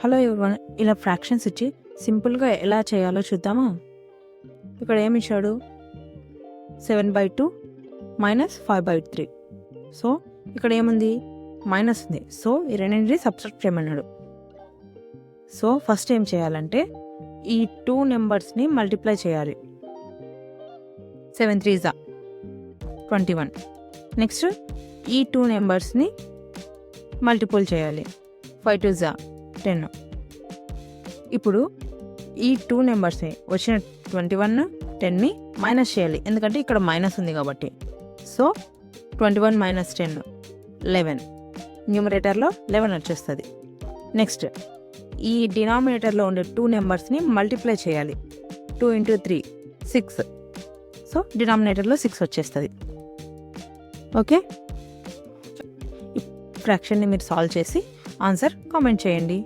Hello everyone, ఇలా fractions ఇచ్చి సింపుల్గా ఎలా చేయాలో చూద్దామా. ఇక్కడ ఏమి ఇచ్చాడు, 7/2 మైనస్ 5/3. సో ఇక్కడ ఏముంది, మైనస్ ఉంది. సో ఈ రెండింటిని సబ్స్ట్రాక్ట్ చేయమన్నాడు. సో ఫస్ట్ ఏం చేయాలంటే ఈ 2 నెంబర్స్ని మల్టిప్లై చేయాలి. 7 3s 21. నెక్స్ట్ ఈ 2 నెంబర్స్ని మల్టిపుల్ చేయాలి. 5 2s 10. ఇప్పుడు ఈ 2 నెంబర్స్ని వచ్చిన 21 10ని మైనస్ చేయాలి, ఎందుకంటే ఇక్కడ మైనస్ ఉంది కాబట్టి. So 21 minus 10 11. న్యూమరేటర్లో 11 వచ్చేస్తుంది. నెక్స్ట్ ఈ డినామినేటర్లో ఉండే 2 నెంబర్స్ని మల్టిప్లై చేయాలి. 2 × 3 6. సో డినామినేటర్లో 6 వచ్చేస్తుంది. ఓకే, ఫ్రాక్షన్ని మీరు సాల్వ్ చేసి ఆన్సర్ కామెంట్ చేయండి.